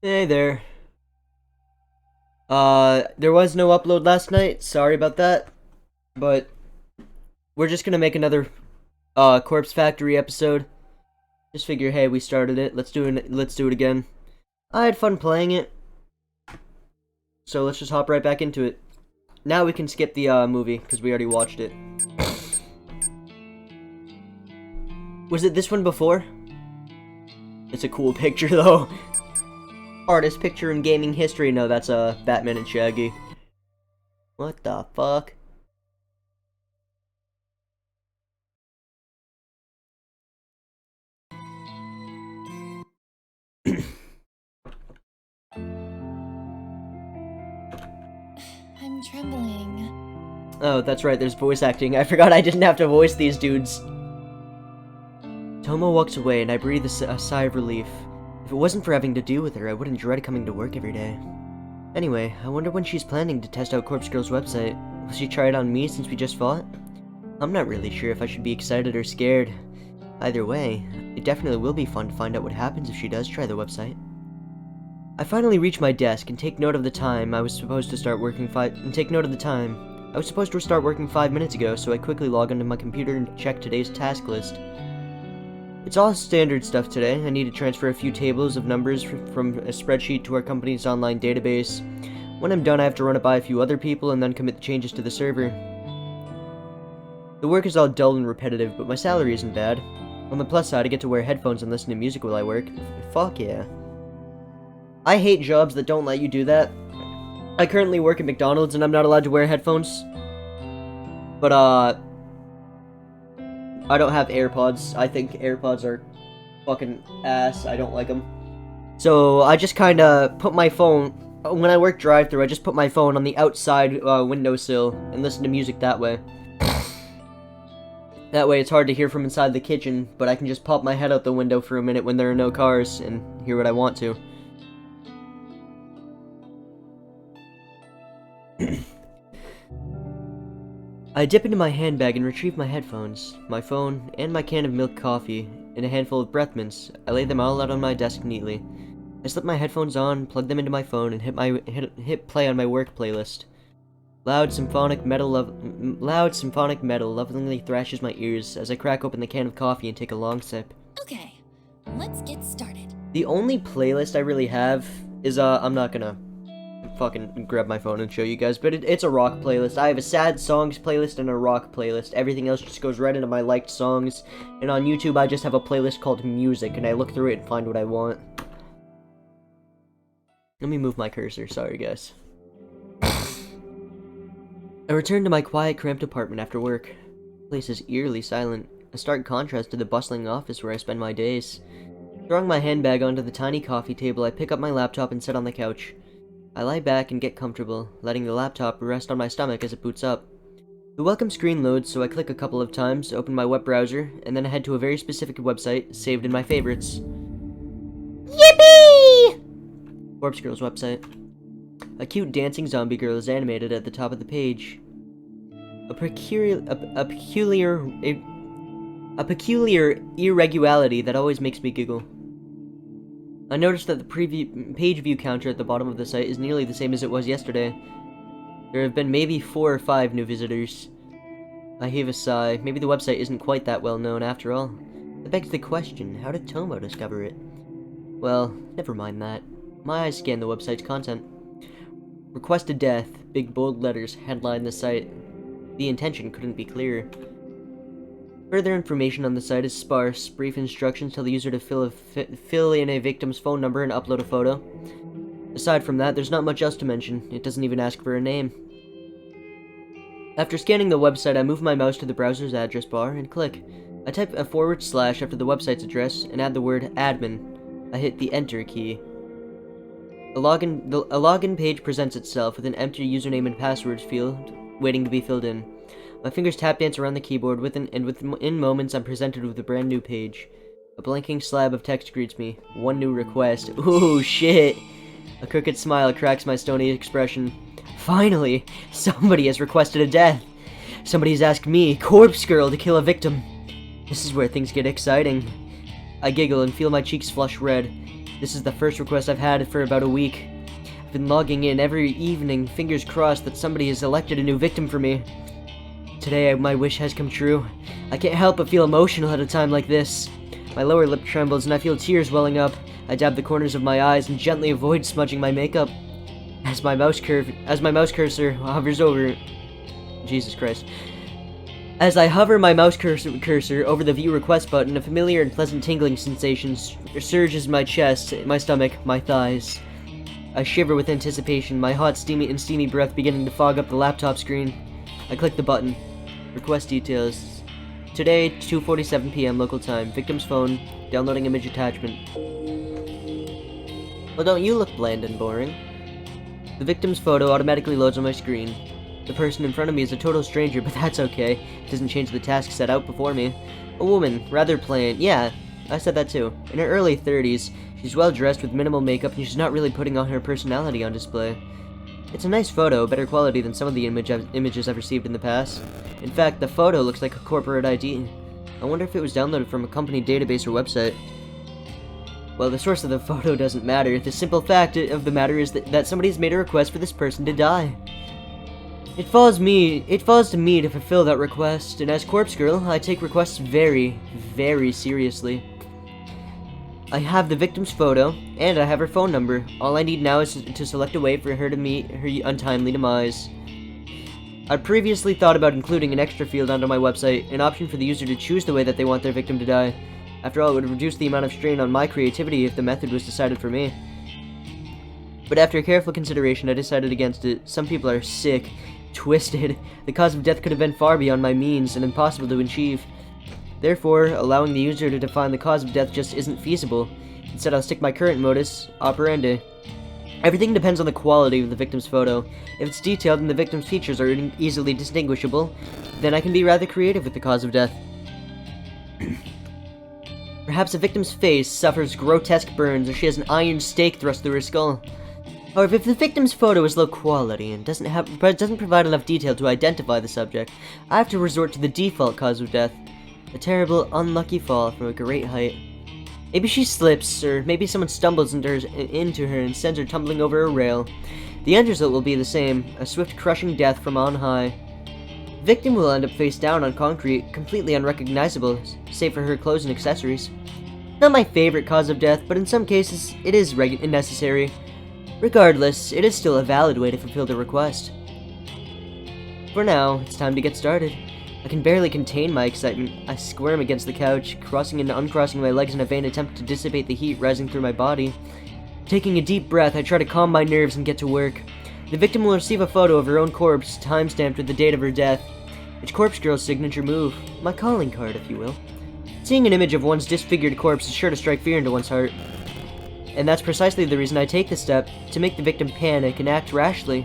Hey there. There was no upload last night. Sorry about that. But we're just gonna make another Corpse Factory episode. Just figure, hey, we started it. Let's do it again. I had fun playing it. So let's just hop right back into it. Now we can skip the movie because we already watched it. Was it this one before? It's a cool picture though. Artist picture in gaming history. No, that's Batman and Shaggy. What the fuck? I'm trembling. Oh, that's right, there's voice acting. I forgot I didn't have to voice these dudes. Tomo walks away and I breathe a sigh of relief. If it wasn't for having to deal with her, I wouldn't dread coming to work every day. Anyway, I wonder when she's planning to test out Corpse Girl's website. Will she try it on me since we just fought? I'm not really sure if I should be excited or scared. Either way, it definitely will be fun to find out what happens if she does try the website. I finally reach my desk and take note of the time I was supposed to start working 5 minutes ago, so I quickly log onto my computer and check today's task list. It's all standard stuff today. I need to transfer a few tables of numbers from a spreadsheet to our company's online database. When I'm done, I have to run it by a few other people and then commit the changes to the server. The work is all dull and repetitive, but my salary isn't bad. On the plus side, I get to wear headphones and listen to music while I work. Fuck yeah. I hate jobs that don't let you do that. I currently work at McDonald's and I'm not allowed to wear headphones. But, I don't have AirPods. I think AirPods are fucking ass. I don't like them. So, I just kinda put my phone... When I work drive-thru, I just put my phone on the outside windowsill and listen to music that way. That way it's hard to hear from inside the kitchen, but I can just pop my head out the window for a minute when there are no cars and hear what I want to. I dip into my handbag and retrieve my headphones, my phone, and my can of milk coffee, and a handful of breath mints. I lay them all out on my desk neatly. I slip my headphones on, plug them into my phone, and hit play on my work playlist. Loud symphonic metal lovingly thrashes my ears as I crack open the can of coffee and take a long sip. Okay, let's get started. The only playlist I really have is, I'm not gonna fucking grab my phone and show you guys, but it's a rock playlist. I have a sad songs playlist and a rock playlist. Everything else just goes right into my liked songs, and on YouTube I just have a playlist called music, and I look through it and find what I want. Let me move my cursor, sorry guys. I return to my quiet, cramped apartment after work. The place is eerily silent, a stark contrast to the bustling office where I spend my days. Throwing my handbag onto the tiny coffee table, I pick up my laptop and sit on the couch. I lie back and get comfortable, letting the laptop rest on my stomach as it boots up. The welcome screen loads, so I click a couple of times, open my web browser, and then I head to a very specific website, saved in my favorites. Yippee! Corpse Girl's website. A cute dancing zombie girl is animated at the top of the page. A peculiar irregularity that always makes me giggle. I noticed that the page view counter at the bottom of the site is nearly the same as it was yesterday. There have been maybe 4 or 5 new visitors. I heave a sigh. Maybe the website isn't quite that well known after all. That begs the question, how did Tomo discover it? Well, never mind that. My eyes scan the website's content. Requested death, big bold letters headline the site. The intention couldn't be clearer. Further information on the site is sparse. Brief instructions tell the user to fill in a victim's phone number and upload a photo. Aside from that, there's not much else to mention. It doesn't even ask for a name. After scanning the website, I move my mouse to the browser's address bar and click. I type a / after the website's address and add the word admin. I hit the enter key. A login page presents itself with an empty username and password field waiting to be filled in. My fingers tap dance around the keyboard, within moments I'm presented with a brand new page. A blinking slab of text greets me. One new request. Ooh, shit! A crooked smile cracks my stony expression. Finally! Somebody has requested a death! Somebody's asked me, Corpse Girl, to kill a victim! This is where things get exciting. I giggle and feel my cheeks flush red. This is the first request I've had for about a week. I've been logging in every evening, fingers crossed that somebody has elected a new victim for me. Today, my wish has come true. I can't help but feel emotional at a time like this. My lower lip trembles and I feel tears welling up. I dab the corners of my eyes and gently avoid smudging my makeup. As my mouse cursor hovers over... Jesus Christ. As I hover my mouse cursor over the view request button, a familiar and pleasant tingling sensation surges my chest, my stomach, my thighs. I shiver with anticipation, my hot, steamy breath beginning to fog up the laptop screen. I click the button. Request details. Today, 2:47 p.m. local time. Victim's phone. Downloading image attachment. Well, don't you look bland and boring? The victim's photo automatically loads on my screen. The person in front of me is a total stranger, but that's okay. It doesn't change the task set out before me. A woman, rather plain. Yeah, I said that too. In her early 30s, she's well dressed with minimal makeup and she's not really putting on her personality on display. It's a nice photo, better quality than some of the images I've received in the past. In fact, the photo looks like a corporate ID. I wonder if it was downloaded from a company database or website. Well, the source of the photo doesn't matter. The simple fact of the matter is that somebody's made a request for this person to die. It falls to me to fulfill that request, and as Corpse Girl, I take requests very, very seriously. I have the victim's photo, and I have her phone number. All I need now is to select a way for her to meet her untimely demise. I previously thought about including an extra field onto my website, an option for the user to choose the way that they want their victim to die. After all, it would reduce the amount of strain on my creativity if the method was decided for me. But after careful consideration, I decided against it. Some people are sick, twisted. The cause of death could have been far beyond my means and impossible to achieve. Therefore, allowing the user to define the cause of death just isn't feasible. Instead, I'll stick my current modus operandi. Everything depends on the quality of the victim's photo. If it's detailed and the victim's features are easily distinguishable, then I can be rather creative with the cause of death. Perhaps a victim's face suffers grotesque burns or she has an iron stake thrust through her skull. However, if the victim's photo is low quality and doesn't provide enough detail to identify the subject, I have to resort to the default cause of death. A terrible, unlucky fall from a great height. Maybe she slips, or maybe someone stumbles into her and sends her tumbling over a rail. The end result will be the same, a swift crushing death from on high. The victim will end up face down on concrete, completely unrecognizable, save for her clothes and accessories. Not my favorite cause of death, but in some cases, it is necessary. Regardless, it is still a valid way to fulfill the request. For now, it's time to get started. I can barely contain my excitement. I squirm against the couch, crossing and uncrossing my legs in a vain attempt to dissipate the heat rising through my body. Taking a deep breath, I try to calm my nerves and get to work. The victim will receive a photo of her own corpse, time-stamped with the date of her death. It's Corpse Girl's signature move. My calling card, if you will. Seeing an image of one's disfigured corpse is sure to strike fear into one's heart. And that's precisely the reason I take this step, to make the victim panic and act rashly.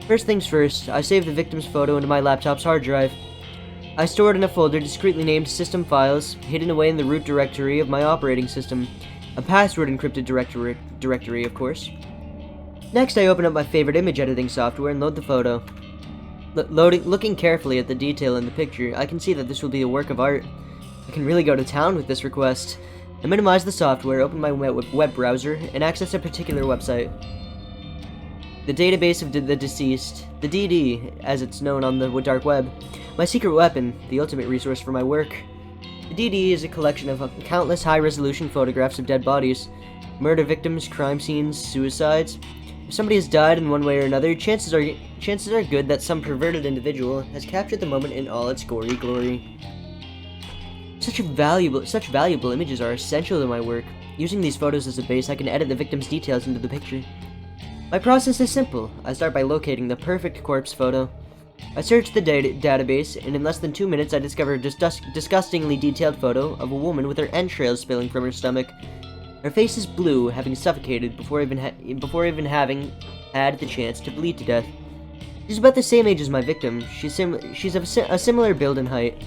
First things first, I save the victim's photo into my laptop's hard drive. I store it in a folder discreetly named System Files, hidden away in the root directory of my operating system. A password-encrypted directory, of course. Next, I open up my favorite image editing software and load the photo. Looking carefully at the detail in the picture, I can see that this will be a work of art. I can really go to town with this request. I minimize the software, open my web browser, and access a particular website. The database of the deceased, the DD, as it's known on the dark web. My secret weapon, the ultimate resource for my work. The DD is a collection of countless high-resolution photographs of dead bodies, murder victims, crime scenes, suicides. If somebody has died in one way or another, chances are good that some perverted individual has captured the moment in all its gory glory. Such valuable images are essential to my work. Using these photos as a base, I can edit the victim's details into the picture. My process is simple. I start by locating the perfect corpse photo. I search the database, and in less than 2 minutes I discover a disgustingly detailed photo of a woman with her entrails spilling from her stomach. Her face is blue, having suffocated before even having had the chance to bleed to death. She's about the same age as my victim. She's of a similar build and height.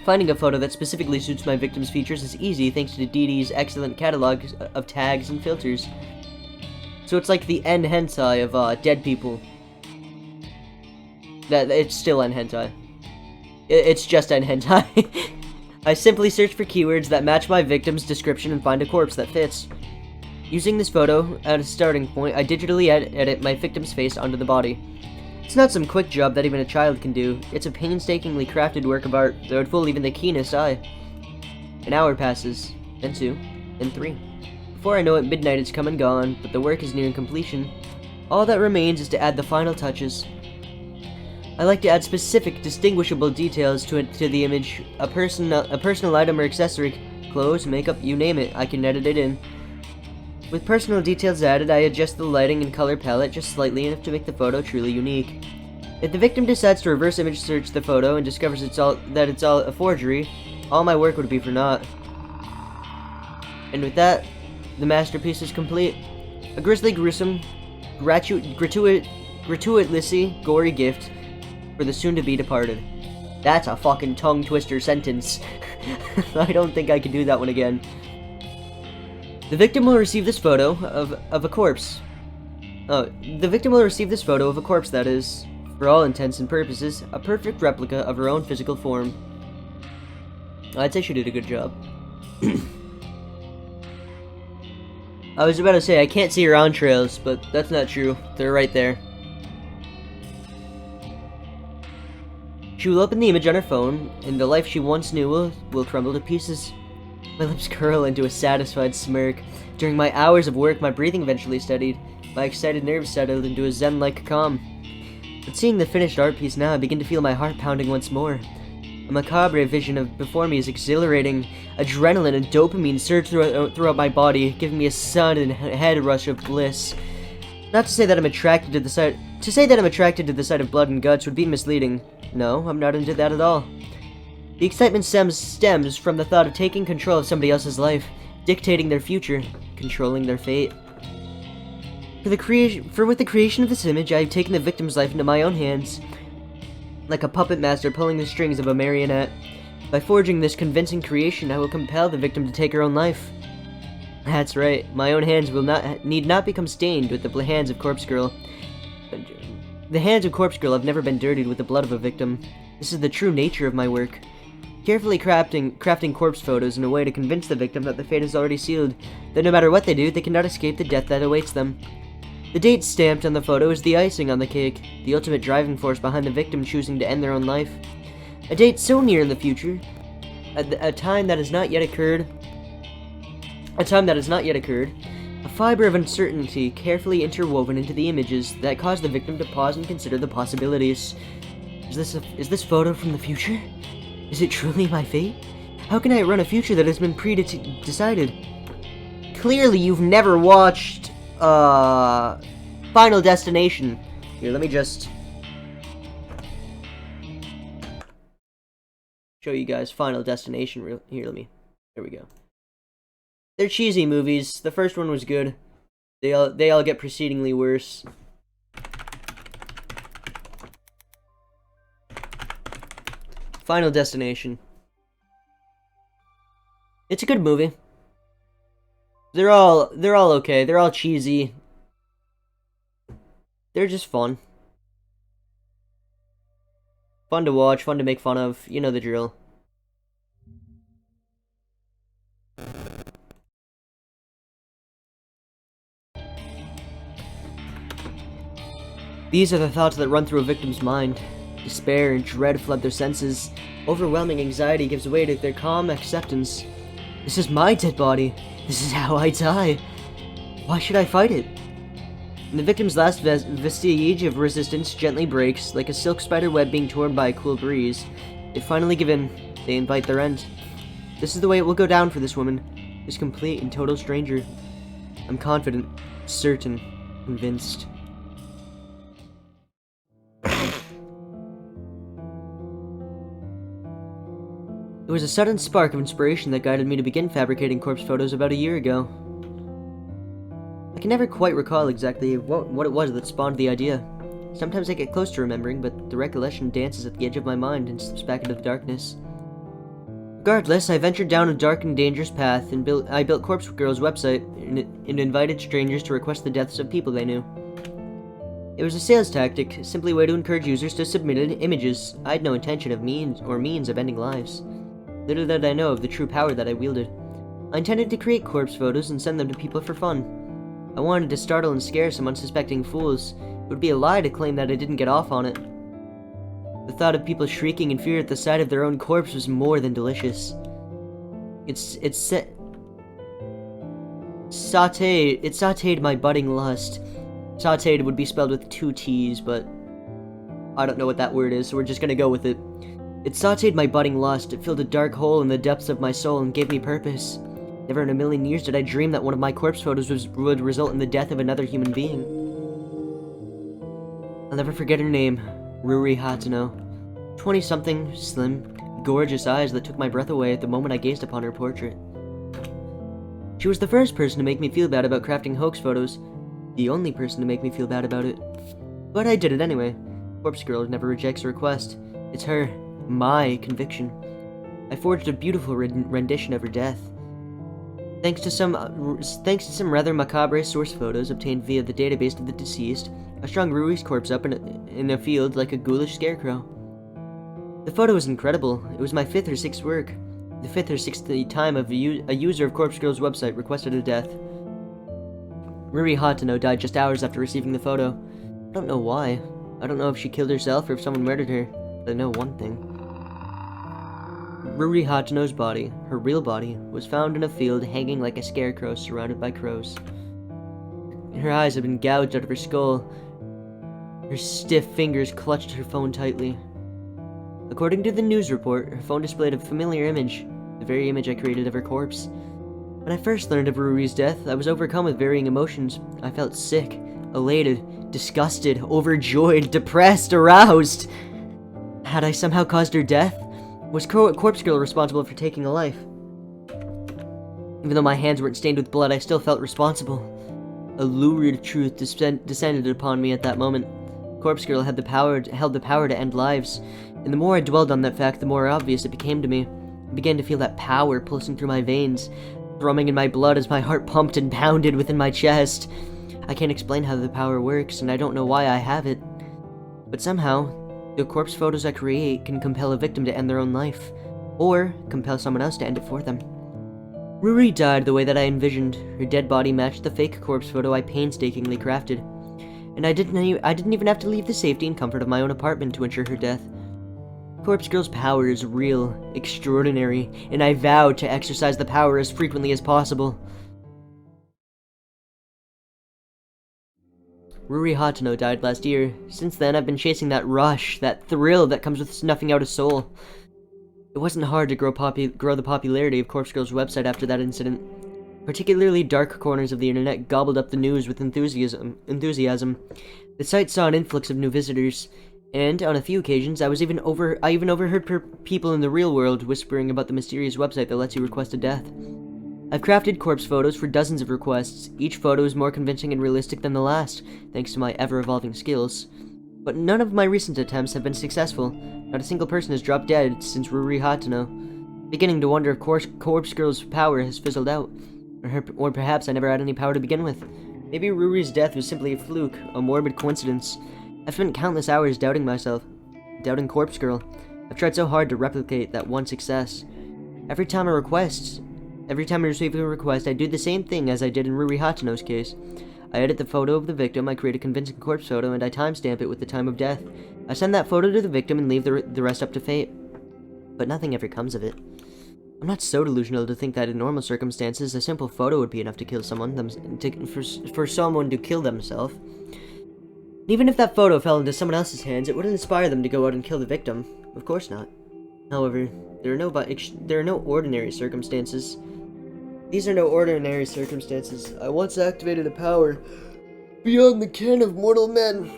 Finding a photo that specifically suits my victim's features is easy thanks to DD's excellent catalog of tags and filters. So it's like the N hentai of dead people. It's still N hentai. It's just N hentai. I simply search for keywords that match my victim's description and find a corpse that fits. Using this photo as a starting point, I digitally edit my victim's face onto the body. It's not some quick job that even a child can do. It's a painstakingly crafted work of art that would fool even the keenest eye. An hour passes, then 2, then 3. Before I know it, midnight has come and gone, but the work is nearing completion. All that remains is to add the final touches. I like to add specific, distinguishable details to the image. A personal item or accessory, clothes, makeup, you name it, I can edit it in. With personal details added, I adjust the lighting and color palette just slightly enough to make the photo truly unique. If the victim decides to reverse image search the photo and discovers that it's all a forgery, all my work would be for naught. And with that, the masterpiece is complete. A grisly, gruesome, gratuitously gory gift for the soon-to-be departed. That's a fucking tongue-twister sentence. I don't think I can do that one again. The victim will receive this photo of a corpse. The victim will receive this photo of a corpse that is, for all intents and purposes, a perfect replica of her own physical form. I'd say she did a good job. I was about to say, I can't see her entrails, but that's not true. They're right there. She will open the image on her phone, and the life she once knew will crumble to pieces. My lips curl into a satisfied smirk. During my hours of work, my breathing eventually steadied. My excited nerves settled into a zen-like calm. But seeing the finished art piece now, I begin to feel my heart pounding once more. A macabre vision before me is exhilarating. Adrenaline and dopamine surge throughout my body, giving me a sudden head rush of bliss. Not to say that I'm attracted to the sight. To say that I'm attracted to the sight of blood and guts would be misleading. No, I'm not into that at all. The excitement stems from the thought of taking control of somebody else's life, dictating their future, controlling their fate. With the creation of this image, I have taken the victim's life into my own hands, like a puppet master pulling the strings of a marionette. By forging this convincing creation, I will compel the victim to take her own life. That's right, my own hands need not become stained with the hands of Corpse Girl. The hands of Corpse Girl have never been dirtied with the blood of a victim. This is the true nature of my work. Carefully crafting corpse photos in a way to convince the victim that the fate is already sealed, that no matter what they do, they cannot escape the death that awaits them. The date stamped on the photo is the icing on the cake, the ultimate driving force behind the victim choosing to end their own life. A date so near in the future, a time that has not yet occurred, a fiber of uncertainty carefully interwoven into the images that cause the victim to pause and consider the possibilities. Is this photo from the future? Is it truly my fate? How can I run a future that has been decided? Clearly you've never watched, Final Destination. Here, let me just show you guys Final Destination. Here we go. They're cheesy movies. The first one was good. They all get proceedingly worse. Final Destination. It's a good movie. They're all okay. They're all cheesy. They're just fun. Fun to watch, fun to make fun of. You know the drill. These are the thoughts that run through a victim's mind. Despair and dread flood their senses. Overwhelming anxiety gives way to their calm acceptance. This is my dead body. This is how I die. Why should I fight it? And the victim's last vestige of resistance gently breaks, like a silk spider web being torn by a cool breeze. They finally give in. They invite their end. This is the way it will go down for this woman. This complete and total stranger. I'm confident, certain, convinced. It was a sudden spark of inspiration that guided me to begin fabricating corpse photos about a year ago. I can never quite recall exactly what it was that spawned the idea. Sometimes I get close to remembering, but the recollection dances at the edge of my mind and slips back into the darkness. Regardless, I ventured down a dark and dangerous path, and I built Corpse Girl's website and invited strangers to request the deaths of people they knew. It was a sales tactic, simply a way to encourage users to submit images. I had no intention of means of ending lives. Little did I know of the true power that I wielded. I intended to create corpse photos and send them to people for fun. I wanted to startle and scare some unsuspecting fools. It would be a lie to claim that I didn't get off on it. The thought of people shrieking in fear at the sight of their own corpse was more than delicious. It sautéed my budding lust. Sautéed would be spelled with 2 T's, but I don't know what that word is, so we're just gonna go with it. It sautéed my budding lust. It filled a dark hole in the depths of my soul and gave me purpose. Never in a million years did I dream that one of my corpse photos would result in the death of another human being. I'll never forget her name, Ruri Hatano. 20-something, slim, gorgeous eyes that took my breath away at the moment I gazed upon her portrait. She was the first person to make me feel bad about crafting hoax photos. The only person to make me feel bad about it. But I did it anyway. Corpse Girl never rejects a request. It's her, my conviction. I forged a beautiful rendition of her death. Thanks to some rather macabre source photos obtained via the database of the deceased, I strung Rui's corpse up in a field like a ghoulish scarecrow. The photo was incredible. It was my 5th or 6th work. The 5th or 6th time a user of Corpse Girl's website requested a death. Ruri Hatano died just hours after receiving the photo. I don't know why. I don't know if she killed herself or if someone murdered her, but I know one thing. Ruri Hatano's body, her real body, was found in a field hanging like a scarecrow surrounded by crows. Her eyes had been gouged out of her skull. Her stiff fingers clutched her phone tightly. According to the news report, her phone displayed a familiar image, the very image I created of her corpse. When I first learned of Ruri's death, I was overcome with varying emotions. I felt sick, elated, disgusted, overjoyed, depressed, aroused. Had I somehow caused her death? Was Corpse Girl responsible for taking a life? Even though my hands weren't stained with blood, I still felt responsible. A lurid truth descended upon me at that moment. Corpse Girl held the power to end lives, and the more I dwelled on that fact, the more obvious it became to me. I began to feel that power pulsing through my veins, thrumming in my blood as my heart pumped and pounded within my chest. I can't explain how the power works, and I don't know why I have it. But somehow, the corpse photos I create can compel a victim to end their own life, or compel someone else to end it for them. Ruri died the way that I envisioned. Her dead body matched the fake corpse photo I painstakingly crafted, and I didn't even have to leave the safety and comfort of my own apartment to ensure her death. Corpse Girl's power is real, extraordinary, and I vow to exercise the power as frequently as possible. Ruri Hatano died last year. Since then, I've been chasing that rush, that thrill that comes with snuffing out a soul. It wasn't hard to grow the popularity of Corpse Girl's website after that incident. Particularly dark corners of the internet gobbled up the news with enthusiasm. The site saw an influx of new visitors, and on a few occasions, I even overheard people in the real world whispering about the mysterious website that lets you request a death. I've crafted corpse photos for dozens of requests. Each photo is more convincing and realistic than the last, thanks to my ever-evolving skills. But none of my recent attempts have been successful. Not a single person has dropped dead since Ruri Hatano. Beginning to wonder if Corpse Girl's power has fizzled out. Or perhaps I never had any power to begin with. Maybe Ruri's death was simply a fluke, a morbid coincidence. I've spent countless hours doubting myself, doubting Corpse Girl. I've tried so hard to replicate that one success. Every time I receive a request, I do the same thing as I did in Ruri Hatano's case. I edit the photo of the victim, I create a convincing corpse photo, and I timestamp it with the time of death. I send that photo to the victim and leave the rest up to fate. But nothing ever comes of it. I'm not so delusional to think that in normal circumstances, a simple photo would be enough to kill someone, for someone to kill themselves. Even if that photo fell into someone else's hands, it wouldn't inspire them to go out and kill the victim. Of course not. However, there are no ordinary circumstances. These are no ordinary circumstances. I once activated a power beyond the ken of mortal men.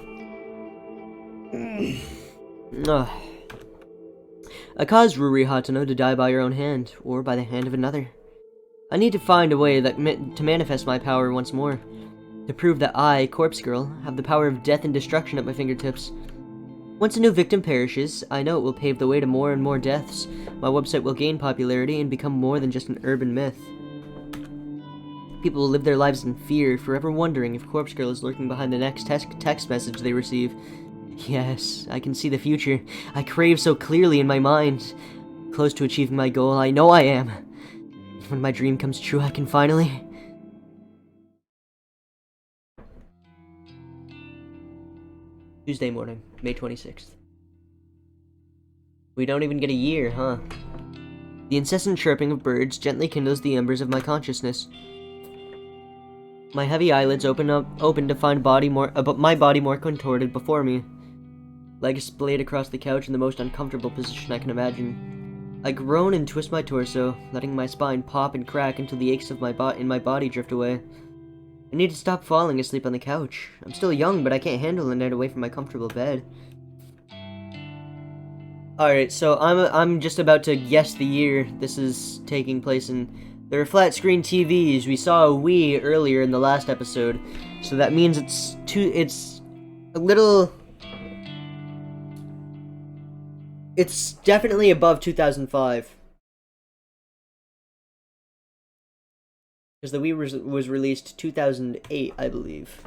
I caused Ruri Hatano to die by her own hand, or by the hand of another. I need to find a way to manifest my power once more, to prove that I, Corpse Girl, have the power of death and destruction at my fingertips. Once a new victim perishes, I know it will pave the way to more and more deaths. My website will gain popularity and become more than just an urban myth. People will live their lives in fear, forever wondering if Corpse Girl is lurking behind the next text message they receive. Yes, I can see the future. I crave so clearly in my mind. close to achieving my goal. I know I am. When my dream comes true, I can finally... Tuesday morning, May 26th. We don't even get a year, huh? The incessant chirping of birds gently kindles the embers of my consciousness. My heavy eyelids open to find my body more contorted before me. Legs splayed across the couch in the most uncomfortable position I can imagine. I groan and twist my torso, letting my spine pop and crack until the aches of my body drift away. I need to stop falling asleep on the couch. I'm still young, but I can't handle a night away from my comfortable bed. Alright, so I'm just about to guess the year this is taking place in. There are flat screen TVs. We saw a Wii earlier in the last episode, so that means it's a little... It's definitely above 2005. Because the Wii was released 2008, I believe.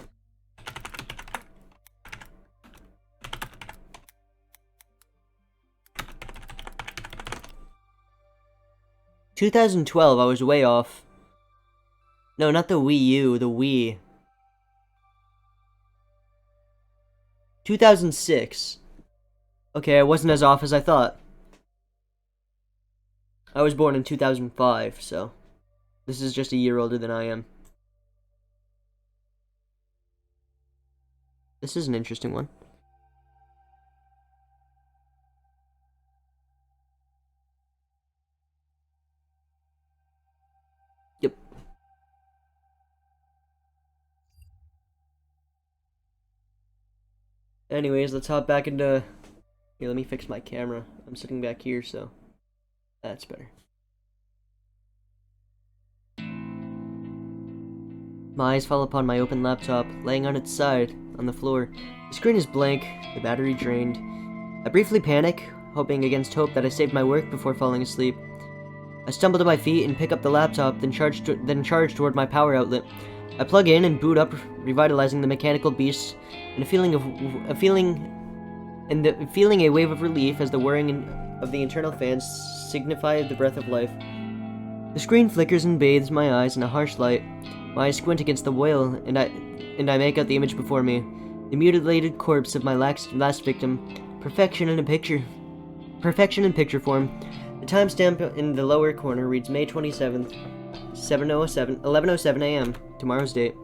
...2012, I was way off. No, not the Wii U, the Wii. 2006. Okay, I wasn't as off as I thought. I was born in 2005, so... This is just a year older than I am. This is an interesting one. Yep. Anyways, let's hop back into... Here, let me fix my camera. I'm sitting back here, so... That's better. My eyes fall upon my open laptop, laying on its side, on the floor. The screen is blank, the battery drained. I briefly panic, hoping against hope that I saved my work before falling asleep. I stumble to my feet and pick up the laptop, then charge toward my power outlet. I plug in and boot up, revitalizing the mechanical beast, and feeling a wave of relief as the whirring of the internal fans signify the breath of life. The screen flickers and bathes my eyes in a harsh light. My eyes squint against the whale, and I make out the image before me. The mutilated corpse of my last victim. Perfection in picture form. The timestamp in the lower corner reads May 27th, 11:07 a.m., tomorrow's date.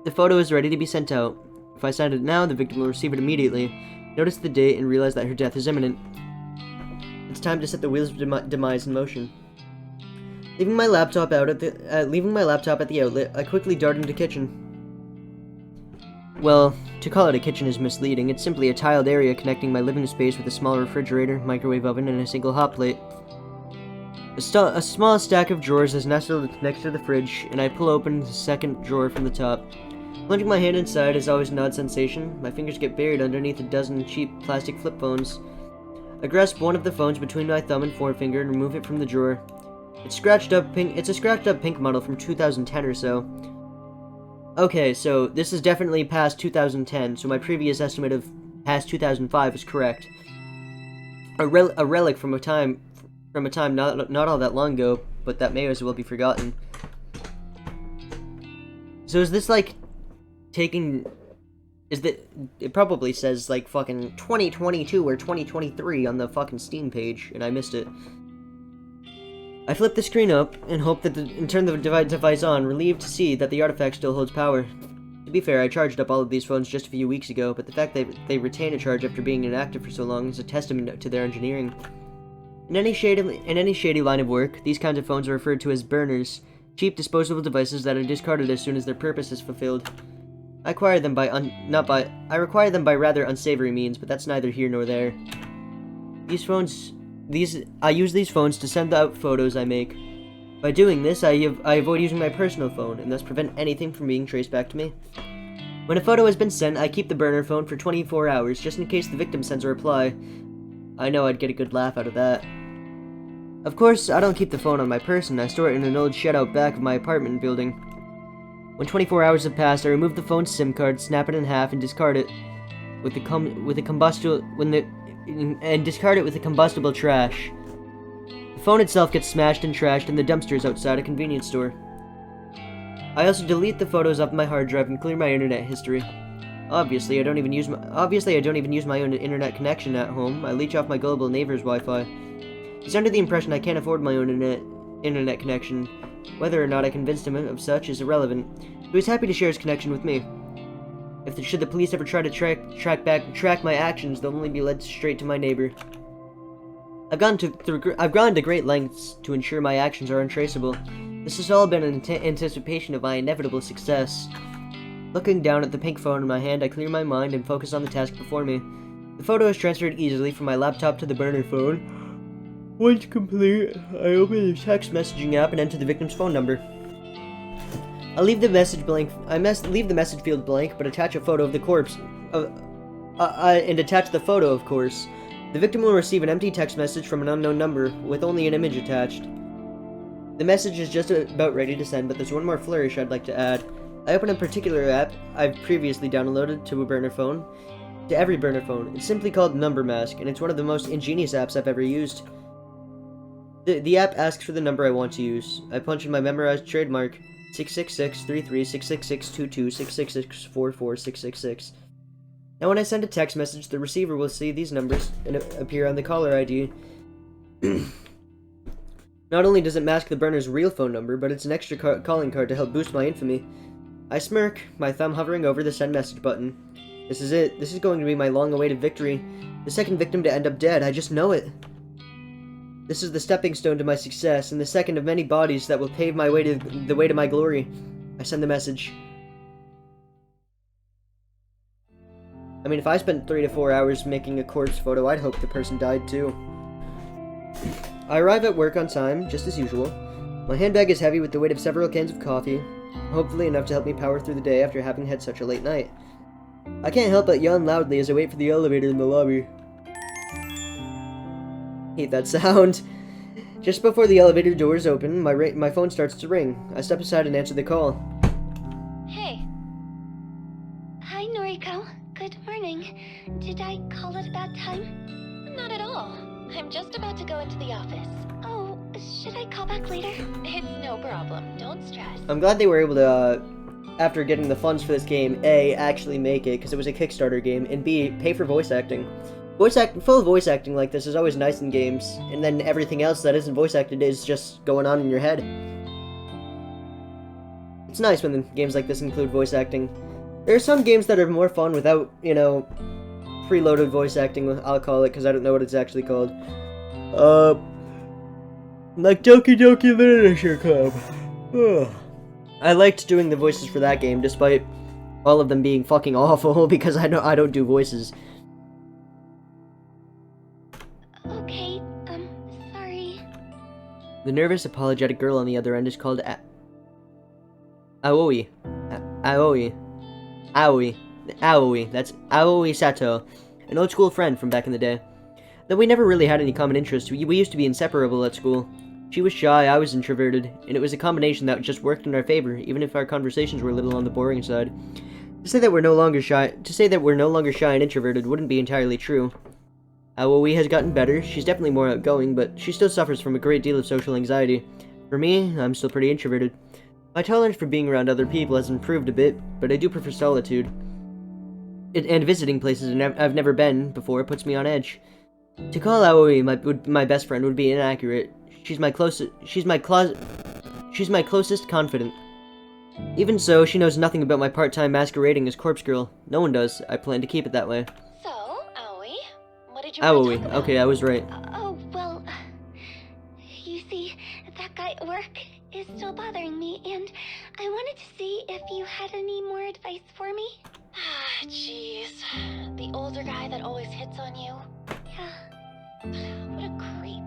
The photo is ready to be sent out. If I send it now, the victim will receive it immediately. Notice the date and realize that her death is imminent. It's time to set the wheels of demise in motion. Leaving my laptop at the outlet, I quickly dart into the kitchen. Well, to call it a kitchen is misleading. It's simply a tiled area connecting my living space with a small refrigerator, microwave oven, and a single hot plate. A small stack of drawers is nestled next to the fridge, and I pull open the second drawer from the top. Plunging my hand inside is always an odd sensation. My fingers get buried underneath a dozen cheap plastic flip phones. I grasp one of the phones between my thumb and forefinger and remove it from the drawer. It's a scratched up pink model from 2010 or so. Okay, so this is definitely past 2010, so my previous estimate of past 2005 is correct. A relic from a time not all that long ago, but that may as well be forgotten. So is this like taking... It probably says like fucking 2022 or 2023 on the fucking Steam page, and I missed it. I flip the screen up and hope and turn the device on, relieved to see that the artifact still holds power. To be fair, I charged up all of these phones just a few weeks ago, but the fact that they retain a charge after being inactive for so long is a testament to their engineering. In any shady line of work, these kinds of phones are referred to as burners, cheap disposable devices that are discarded as soon as their purpose is fulfilled. I require them by rather unsavory means, but that's neither here nor there. I use these phones to send out photos I make. By doing this, I avoid using my personal phone, and thus prevent anything from being traced back to me. When a photo has been sent, I keep the burner phone for 24 hours, just in case the victim sends a reply. I know I'd get a good laugh out of that. Of course, I don't keep the phone on my person. I store it in an old shed out back of my apartment building. When 24 hours have passed, I remove the phone's SIM card, snap it in half, and discard it with the combustible trash. phone itself gets smashed and trashed in the dumpsters outside a convenience store. I also delete the photos off my hard drive and clear my internet history. Obviously, I don't even use my own internet connection at home. I leech off my global neighbor's Wi-Fi. He's under the impression I can't afford my own internet connection. Whether or not I convinced him of such is irrelevant. He was happy to share his connection with me. Should the police ever try to track my actions, they'll only be led straight to my neighbor. I've gone to great lengths to ensure my actions are untraceable. This has all been in anticipation of my inevitable success. Looking down at the pink phone in my hand, I clear my mind and focus on the task before me. The photo is transferred easily from my laptop to the burner phone. Once complete, I open the text messaging app and enter the victim's phone number. I leave the message blank. Leave the message field blank, but attach a photo of the corpse. And attach the photo, of course. The victim will receive an empty text message from an unknown number with only an image attached. The message is just about ready to send, but there's one more flourish I'd like to add. I open a particular app I've previously downloaded to every burner phone. It's simply called Number Mask, and it's one of the most ingenious apps I've ever used. The app asks for the number I want to use. I punch in my memorized trademark 666-33-666-22-666-44-666. Now when I send a text message, the receiver will see these numbers and appear on the caller ID. Not only does it mask the burner's real phone number, but it's an extra calling card to help boost my infamy. I smirk, my thumb hovering over the send message button. This is it. This is going to be my long-awaited victory. The second victim to end up dead. I just know it. This is the stepping stone to my success, and the second of many bodies that will pave the way to my glory. I send the message. I mean, if I spent 3 to 4 hours making a corpse photo, I'd hope the person died too. I arrive at work on time, just as usual. My handbag is heavy with the weight of several cans of coffee, hopefully enough to help me power through the day after having had such a late night. I can't help but yawn loudly as I wait for the elevator in the lobby. Hate that sound. Just before the elevator doors open, my phone starts to ring. I step aside and answer the call. Hey. Hi, Noriko. Good morning. Did I call at a bad time? Not at all. I'm just about to go into the office. Oh, should I call back later? It's no problem. Don't stress. I'm glad they were able to, after getting the funds for this game, A, actually make it, because it was a Kickstarter game, and B, pay for voice acting. Full voice acting like this is always nice in games, and then everything else that isn't voice acted is just going on in your head. It's nice when games like this include voice acting. There are some games that are more fun without, preloaded voice acting, I'll call it, because I don't know what it's actually called. Like Doki Doki Literature Club. Ugh. I liked doing the voices for that game, despite all of them being fucking awful, because I don't do voices. Okay, sorry. The nervous, apologetic girl on the other end is called Aoi. Aoi. That's Aoi Sato, an old school friend from back in the day. Though we never really had any common interests, we used to be inseparable at school. She was shy, I was introverted, and it was a combination that just worked in our favor, even if our conversations were a little on the boring side. To say that we're no longer shy and introverted wouldn't be entirely true. Aoi has gotten better. She's definitely more outgoing, but she still suffers from a great deal of social anxiety. For me, I'm still pretty introverted. My tolerance for being around other people has improved a bit, but I do prefer solitude. And visiting places I've never been before puts me on edge. To call Aoi my best friend would be inaccurate. She's my closest confidant. Even so, she knows nothing about my part-time masquerading as Corpse Girl. No one does. I plan to keep it that way. So, Aoi, what did you want to talk about? Okay, I was right. Well, you see, that guy at work is still bothering me, and I wanted to see if you had any more advice for me. Ah, jeez. The older guy that always hits on you? Yeah. What a creep.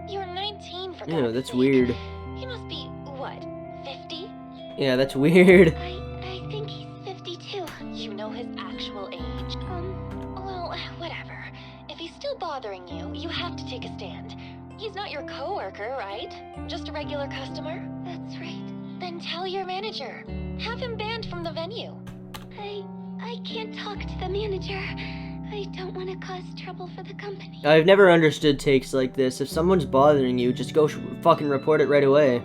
You're 19 for Yeah, that's weird. He must be, what, 50? Yeah, that's weird. I think he's 52. You know his actual age? Well, whatever. If he's still bothering you, you have to take a stand. He's not your coworker, right? Just a regular customer? That's right. Then tell your manager. Have him banned from the venue. I can't talk to the manager. I don't want to cause trouble for the company. I've never understood takes like this. If someone's bothering you, just go fucking report it right away.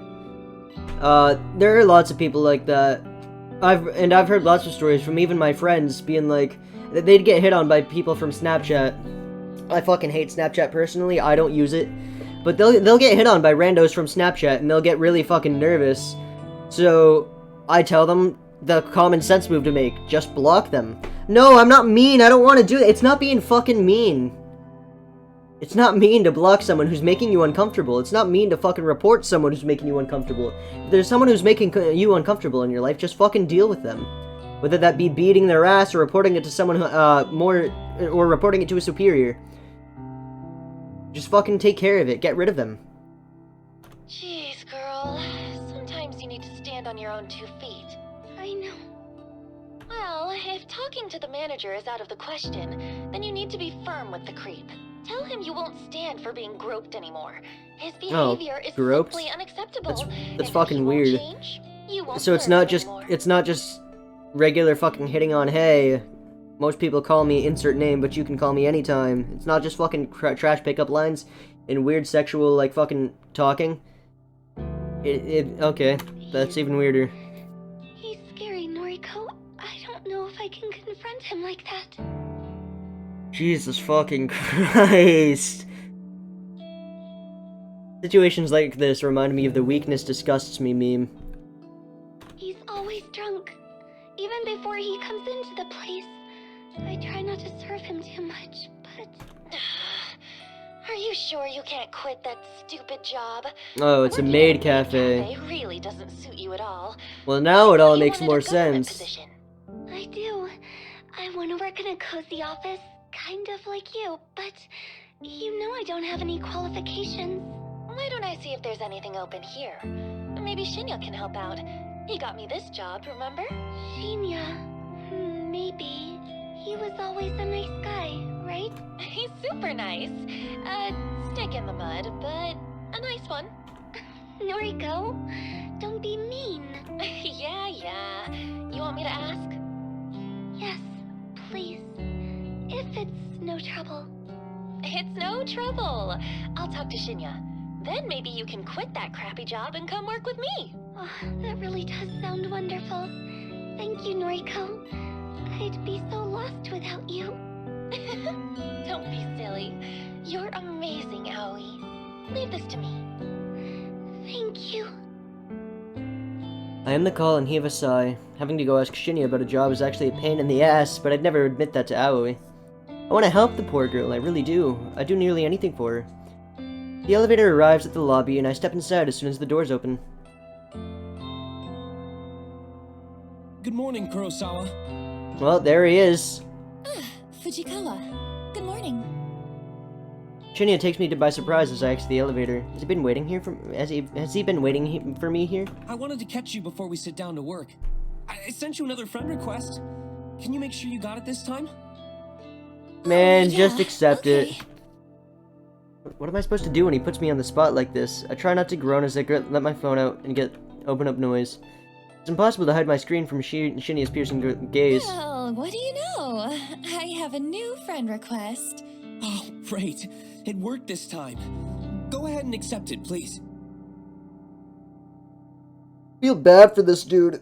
There are lots of people like that. I've heard lots of stories from even my friends being like, they'd get hit on by people from Snapchat. I fucking hate Snapchat personally. I don't use it. But they'll get hit on by randos from Snapchat and they'll get really fucking nervous. So I tell them the common sense move to make. Just block them. No, I'm not mean. I don't want to do it. It's not being fucking mean. It's not mean to block someone who's making you uncomfortable. It's not mean to fucking report someone who's making you uncomfortable. If there's someone who's making you uncomfortable in your life, just fucking deal with them. Whether that be beating their ass or reporting it to someone or reporting it to a superior. Just fucking take care of it. Get rid of them. Jeez, girl. Sometimes you need to stand on your own 2 feet. I know. Well, if talking to the manager is out of the question, then you need to be firm with the creep. Tell him you won't stand for being groped anymore. His behavior is groped? simply unacceptable. That's fucking weird. So it's not just regular fucking hitting on, hey, most people call me insert name, but you can call me anytime. It's not just fucking trash pickup lines and weird sexual, like, fucking talking. Okay, that's even weirder. He's scary, Noriko. I don't know if I can confront him like that. Jesus fucking Christ. Situations like this remind me of the weakness disgusts me meme. He's always drunk. Even before he comes into the place. I try not to serve him too much, but... Are you sure you can't quit that stupid job? Oh, it's a Working maid at cafe. really doesn't suit you at all. Well, now it all You makes wanted more a government sense. position. I do. I want to work in a cozy office, kind of like you, but you know I don't have any qualifications. Why don't I see if there's anything open here? Maybe Shinya can help out. He got me this job, remember? Shinya. Maybe. He was always a nice guy, right? He's super nice. Stick in the mud, but a nice one. Noriko, don't be mean. Yeah. You want me to ask? Yes, please. If it's no trouble. It's no trouble. I'll talk to Shinya. Then maybe you can quit that crappy job and come work with me. Oh, that really does sound wonderful. Thank you, Noriko. I'd be so lost without you. Don't be silly. You're amazing, Aoi. Leave this to me. Thank you. I end the call and heave a sigh. Having to go ask Shinya about a job is actually a pain in the ass, but I'd never admit that to Aoi. I want to help the poor girl, I really do. I'd do nearly anything for her. The elevator arrives at the lobby and I step inside as soon as the doors open. Good morning, Kurosawa. Well, there he is. Fujikawa. Good morning. Shinya takes me by surprise as I exit the elevator. Has he been waiting here has he been waiting for me here? I wanted to catch you before we sit down to work. I sent you another friend request. Can you make sure you got it this time? Man, yeah, just accept okay. it. What am I supposed to do when he puts me on the spot like this? I try not to groan as I let my phone out and open up noise. It's impossible to hide my screen from Shinya's piercing gaze. Well, what do you know? I have a new friend request. Oh, great. It worked this time. Go ahead and accept it, please. Feel bad for this dude.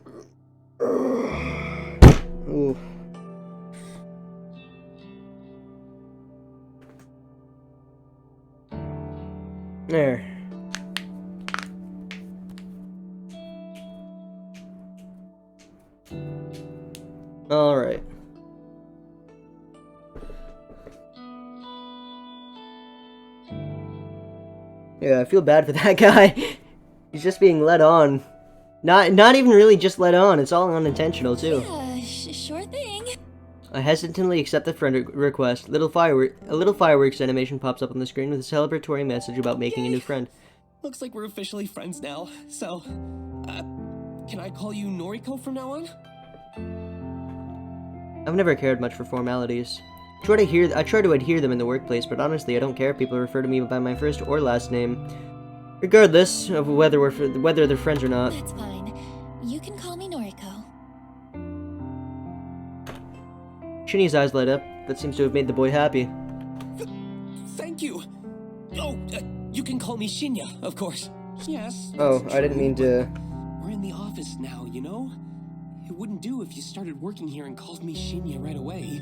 Ooh. There. All right. Yeah, I feel bad for that guy. He's just being led on. Not even really just led on. It's all unintentional too. Yeah, sure thing. I hesitantly accept the friend request. A little fireworks animation pops up on the screen with a celebratory message about making a new friend. Looks like we're officially friends now. So, can I call you Noriko from now on? I've never cared much for formalities. I try to adhere them in the workplace, but honestly, I don't care if people refer to me by my first or last name, regardless of whether they're friends or not. That's fine. You can call me Noriko. Shinya's eyes light up. That seems to have made the boy happy. Thank you. Oh, you can call me Shinya, of course. Yes. Oh, that's I didn't true, mean to... We're in the office now, you know? It wouldn't do if you started working here and called me Shinya right away.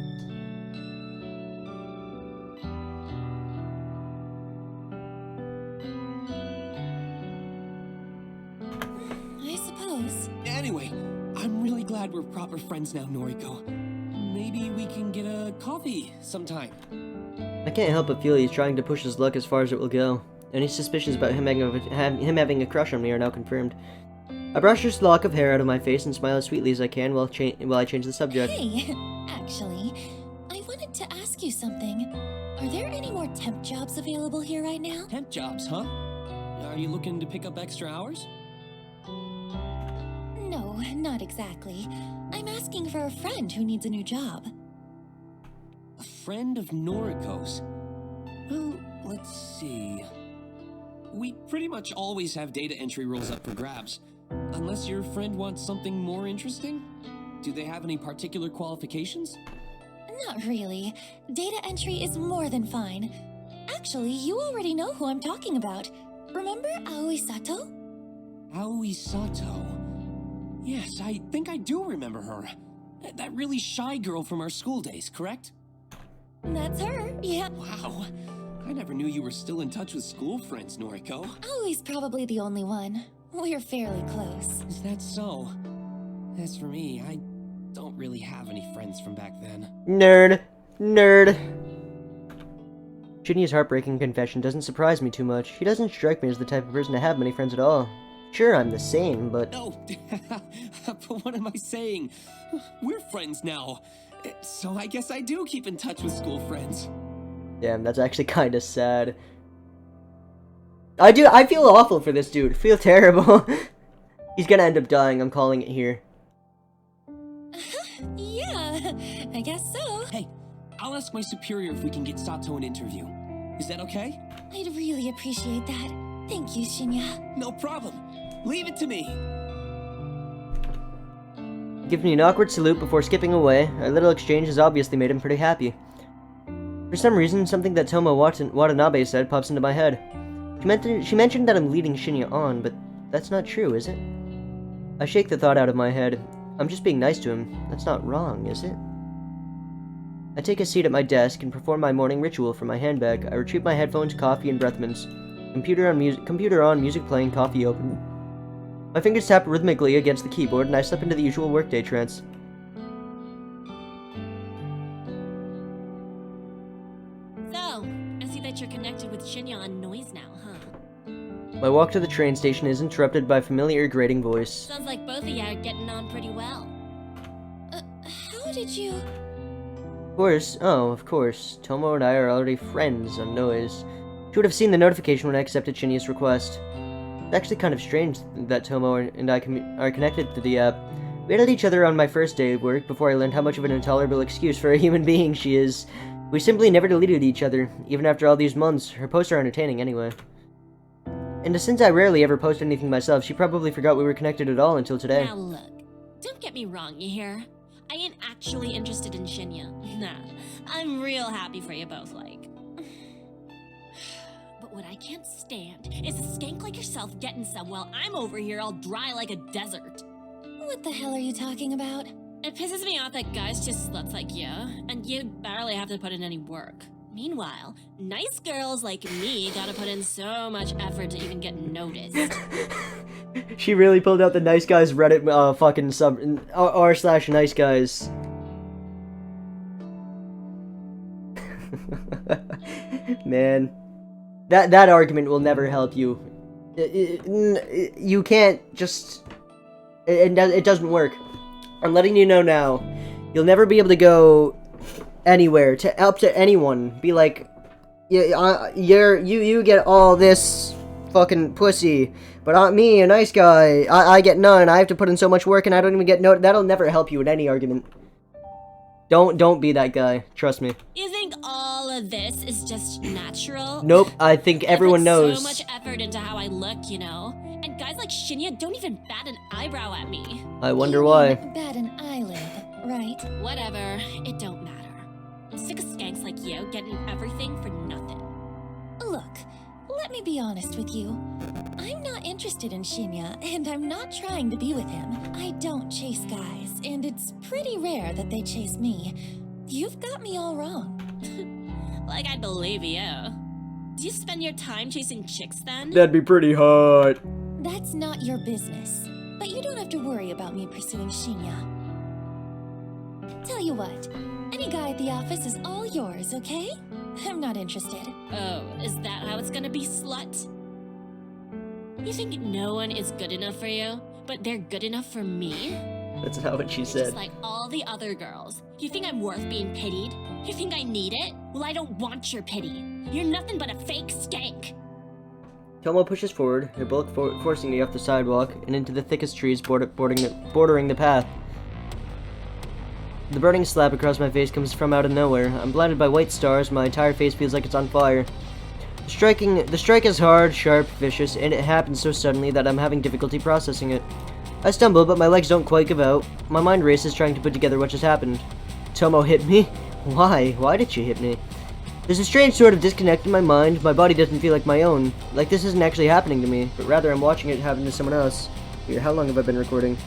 I suppose. Anyway, I'm really glad we're proper friends now, Noriko. Maybe we can get a coffee sometime. I can't help but feel he's trying to push his luck as far as it will go. Any suspicions about him having a crush on me are now confirmed. I brush this lock of hair out of my face and smile as sweetly as I can while I change the subject. Hey, actually, I wanted to ask you something. Are there any more temp jobs available here right now? Temp jobs, huh? Are you looking to pick up extra hours? No, not exactly. I'm asking for a friend who needs a new job. A friend of Noriko's. Well, let's see. We pretty much always have data entry roles up for grabs. Unless your friend wants something more interesting? Do they have any particular qualifications? Not really. Data entry is more than fine. Actually, you already know who I'm talking about. Remember Aoi Sato? Aoi Sato. Yes, I think I do remember her. That really shy girl from our school days, correct? That's her, yeah. Wow. I never knew you were still in touch with school friends, Noriko. Aoi's probably the only one. We're fairly close. Is that so? As for me, I don't really have any friends from back then. Nerd. Nerd. Shinya's heartbreaking confession doesn't surprise me too much. He doesn't strike me as the type of person to have many friends at all. Sure, I'm the same, but... No, but what am I saying? We're friends now. So I guess I do keep in touch with school friends. Damn, that's actually kinda sad. I feel awful for this dude. I feel terrible. He's gonna end up dying, I'm calling it here. Yeah, I guess so. Hey, I'll ask my superior if we can get Sato an interview. Is that okay? I'd really appreciate that. Thank you, Shinya. No problem. Leave it to me. Gives me an awkward salute before skipping away. Our little exchange has obviously made him pretty happy. For some reason, something that Tomo Watanabe said pops into my head. She mentioned that I'm leading Shinya on, but that's not true, is it? I shake the thought out of my head. I'm just being nice to him. That's not wrong, is it? I take a seat at my desk and perform my morning ritual from my handbag. I retrieve my headphones, coffee, and breath mints. Computer on, music playing, coffee open. My fingers tap rhythmically against the keyboard, and I slip into the usual workday trance. So, I see that you're connected with Shinya on noise now, huh? My walk to the train station is interrupted by a familiar grating voice. Sounds like both of you are getting on pretty well. How did you... Of course. Tomo and I are already friends on Noise. She would have seen the notification when I accepted Shinya's request. It's actually kind of strange that Tomo and I are connected to the app. We added each other on my first day of work before I learned how much of an intolerable excuse for a human being she is. We simply never deleted each other, even after all these months. Her posts are entertaining anyway. And since I rarely ever post anything myself, she probably forgot we were connected at all until today. Now look, don't get me wrong, you hear? I ain't actually interested in Shinya. Nah, I'm real happy for you both, like. But what I can't stand is a skank like yourself getting some while I'm over here all dry like a desert. What the hell are you talking about? It pisses me off that guys just sluts like you, and you barely have to put in any work. Meanwhile, nice girls like me gotta put in so much effort to even get noticed. She really pulled out the nice guys Reddit fucking sub r/nice guys. Man, that argument will never help you. You can't just. It doesn't work. I'm letting you know now. You'll never be able to go anywhere up to anyone. Be like, you get all this fucking pussy, but me, a nice guy, I get none. I have to put in so much work and I don't even get no. That'll never help you in any argument. Don't be that guy. Trust me. You think all of this is just natural? Nope. I think everyone I put knows. so much effort into how I look, you know? And guys like Shinya don't even bat an eyebrow at me. I wonder You why. mean bat an eyelid, right? Whatever, it don't matter. I'm sick of sluts like you getting everything for nothing. Look, let me be honest with you. I'm not interested in Shinya, and I'm not trying to be with him. I don't chase guys, and it's pretty rare that they chase me. You've got me all wrong. Like I'd believe you. Do you spend your time chasing chicks then? That'd be pretty hot. That's not your business. But you don't have to worry about me pursuing Shinya. Tell you what, any guy at the office is all yours, okay? I'm not interested. Oh, is that how it's gonna be, slut? You think no one is good enough for you, but they're good enough for me? That's not what she Just said. like all the other girls. You think I'm worth being pitied? You think I need it? Well, I don't want your pity. You're nothing but a fake skank. Tomo pushes forward, her bulk forcing me off the sidewalk and into the thickest trees bordering the path. The burning slap across my face comes from out of nowhere. I'm blinded by white stars, my entire face feels like it's on fire. The strike is hard, sharp, vicious, and it happens so suddenly that I'm having difficulty processing it. I stumble, but my legs don't quite give out. My mind races trying to put together what just happened. Tomo hit me? Why? Why did she hit me? There's a strange sort of disconnect in my mind. My body doesn't feel like my own. Like this isn't actually happening to me, but rather I'm watching it happen to someone else. Here, how long have I been recording?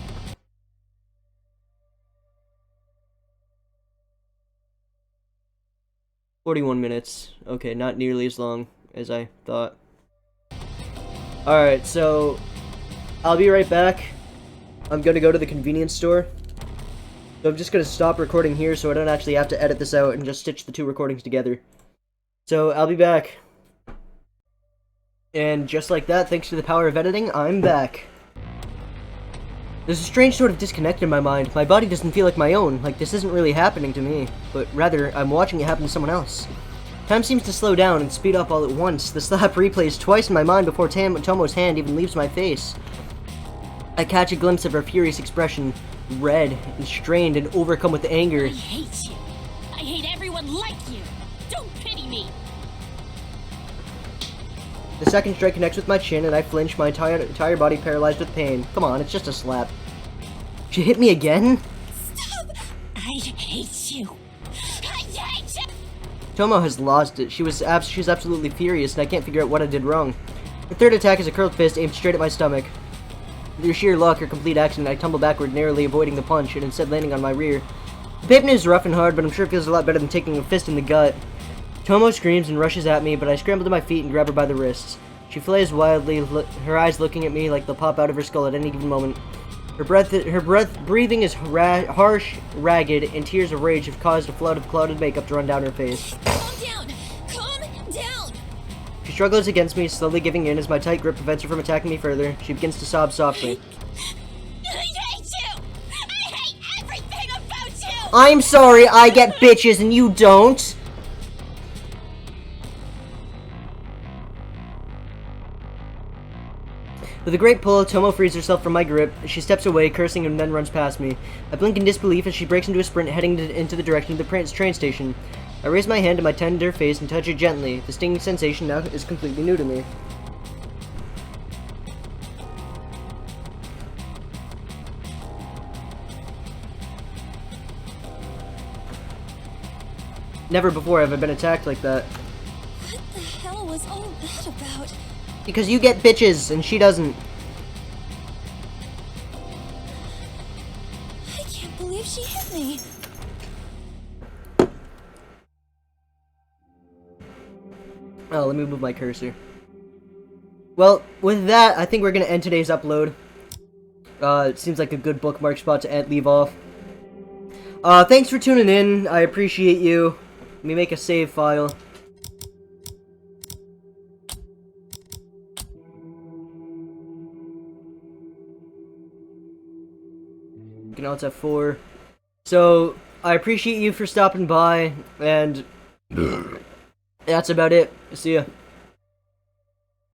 "41 minutes. Okay, not nearly as long as I thought. Alright, so I'll be right back. I'm gonna go to the convenience store. So I'm just gonna stop recording here so I don't actually have to edit this out and just stitch the two recordings together. So I'll be back. And just like that, thanks to the power of editing, I'm back. There's a strange sort of disconnect in my mind. My body doesn't feel like my own, like this isn't really happening to me, but rather, I'm watching it happen to someone else. Time seems to slow down and speed up all at once. The slap replays twice in my mind before Tomo's hand even leaves my face. I catch a glimpse of her furious expression, red and strained and overcome with anger. I hate you. I hate everyone like you. Don't pity me. The second strike connects with my chin and I flinch, my entire body paralyzed with pain. Come on, it's just a slap. She hit me again? Stop! I hate you. I hate you. Tomo has lost it. She's absolutely furious and I can't figure out what I did wrong. The third attack is a curled fist aimed straight at my stomach. Through sheer luck or complete accident, I tumble backward, narrowly avoiding the punch and instead landing on my rear. The pavement is rough and hard, but I'm sure it feels a lot better than taking a fist in the gut. Tomo screams and rushes at me, but I scramble to my feet and grab her by the wrists. She flails wildly, her eyes looking at me like they'll pop out of her skull at any given moment. Her breathing is harsh, ragged, and tears of rage have caused a flood of clouded makeup to run down her face. Calm down! Calm down! She struggles against me, slowly giving in as my tight grip prevents her from attacking me further. She begins to sob softly. I hate you! I hate everything about you! I'm sorry, I get bitches and you don't! With a great pull, Tomo frees herself from my grip. She steps away, cursing, and then runs past me. I blink in disbelief as she breaks into a sprint, heading into the direction of the train station. I raise my hand to my tender face and touch it gently. The stinging sensation now is completely new to me. Never before have I been attacked like that. What the hell was all that about? Because you get bitches, and she doesn't. I can't believe she hit me. Oh, let me move my cursor. Well, with that, I think we're gonna end today's upload. It seems like a good bookmark spot to leave off. Thanks for tuning in. I appreciate you. Let me make a save file. Now it's at 4. So, I appreciate you for stopping by, and that's about it. See ya.